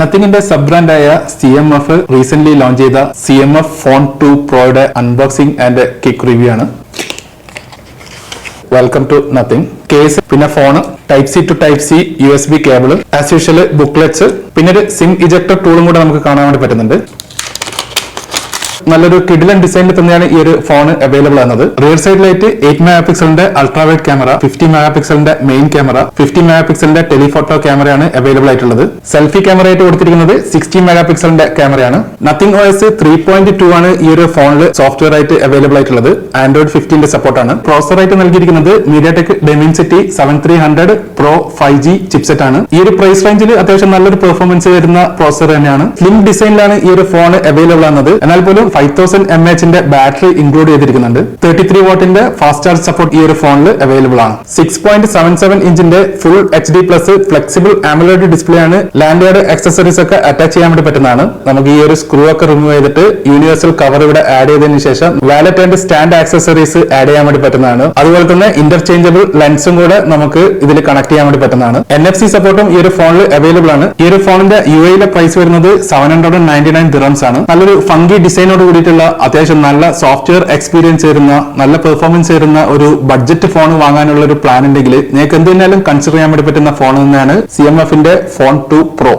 നത്തിങ്ങിന്റെ sub ബ്രാൻഡായ CMF recent launch ചെയ്ത CMF phone 2 പ്രോയുടെ അൺബോക്സിംഗ് ആൻഡ് കിക്ക് റിവ്യൂ ആണ്. Welcome to Nothing. കേസ്, പിന്നെ phone, type C to type C USB cable, as usual booklets, പിന്നെ ഒരു SIM ejector ടൂളും കൂടെ നമുക്ക് കാണാൻ വേണ്ടി പറ്റുന്നുണ്ട്. നല്ലൊരു കിഡിലൻ ഡിസൈനിൽ തന്നെയാണ് ഈ ഒരു ഫോൺ അവൈലബിൾ ആകുന്നത്. റിയർ സൈഡിലായിട്ട് 8 മെഗാ പിക്സലിന്റെ അൾട്രാവൈഡ് ക്യാമറ, 50 മെഗാ പിക്സലിന്റെ മെയിൻ ക്യാമറ, 50 മെഗാ പിക്സലിന്റെ ടെലിഫോട്ടോ ക്യാമറയാണ് അവൈലബിൾ ആയിട്ടുള്ളത്. സെൽഫി ക്യാമറ ആയിട്ട് കൊടുത്തിരിക്കുന്നത് 60 മെഗാ പിക്സലിന്റെ ക്യാമറയാണ്. നത്തിങ് OS 3.2 ആണ് ഈ ഒരു ഫോണിൽ സോഫ്റ്റ്വെയർ ആയിട്ട് അവൈലബിൾ ആയിട്ടുള്ളത്. ആൻഡ്രോയിഡ് 15 സപ്പോർട്ടാണ്. പ്രോസസർ ആയിട്ട് നൽകിയിരിക്കുന്നത് MediaTek Dimensity 7300 Pro 5G chipset ആണ്. ഈ ഒരു പ്രൈസ് റേഞ്ചിൽ അത്യാവശ്യം നല്ലൊരു പെർഫോമൻസ് വരുന്ന പ്രോസസർ തന്നെയാണ്. സ്ലിം ഡിസൈനിലാണ് ഈ ഒരു ഫോൺ അവൈലബിൾ ആകുന്നത്. എന്നാൽ പോലും 5000 mAh ബാറ്ററി ഇൻക്ലൂഡ് ചെയ്തിരിക്കുന്നുണ്ട്. 33 വാട്ടിന്റെ ഫാസ്റ്റ് ചാർജ് സപ്പോർട്ട് ഈ ഒരു ഫോണിൽ അവൈലബിൾ ആണ്. 6.77 ഇഞ്ചിന്റെ full HD+ flexible AMOLED display ആണ്. ലാൻഡ്ഗാർഡ് ആക്സസറീസ് ഒക്കെ അറ്റാച്ച് ചെയ്യാൻ വേണ്ടി പറ്റുന്നതാണ്. നമുക്ക് ഈ ഒരു സ്ക്രൂ ഒക്കെ റിമൂവ് ചെയ്തിട്ട് യൂണിവേഴ്സൽ കവർ ഇവിടെ ആഡ് ചെയ്തതിനു ശേഷം wallet and stand accessories add ചെയ്യാൻ വേണ്ടി പറ്റുന്നതാണ്. അതുപോലെ തന്നെ ഇന്റർചേഞ്ചബിൾ ലെൻസും കൂടെ നമുക്ക് ഇതിൽ കണക്ട് ചെയ്യാൻ വേണ്ടി പറ്റുന്നതാണ്. NFC സപ്പോർട്ടും ഈ ഒരു ഫോണിൽ അവൈലബിൾ ആണ്. ഈ ഒരു ഫോണിന്റെ UAE പ്രൈസ് വരുന്നത് 799 ദിറംസ് ആണ്. നല്ലൊരു ഫംഗി ഡിസൈനോട് കൂടിയിട്ടുള്ള അത്യാവശ്യം നല്ല സോഫ്റ്റ്വെയർ എക്സ്പീരിയൻസ് വരുന്ന, നല്ല പെർഫോമൻസ് വരുന്ന ഒരു ബഡ്ജറ്റ് ഫോൺ വാങ്ങാനുള്ള ഒരു പ്ലാൻ ഉണ്ടെങ്കിൽ നിങ്ങൾക്ക് എന്തെങ്കിലും കൺസിഡർ ചെയ്യാൻ വേണ്ടി പറ്റുന്ന ഫോൺ തന്നെയാണ് CMF ഫോൺ 2 Pro.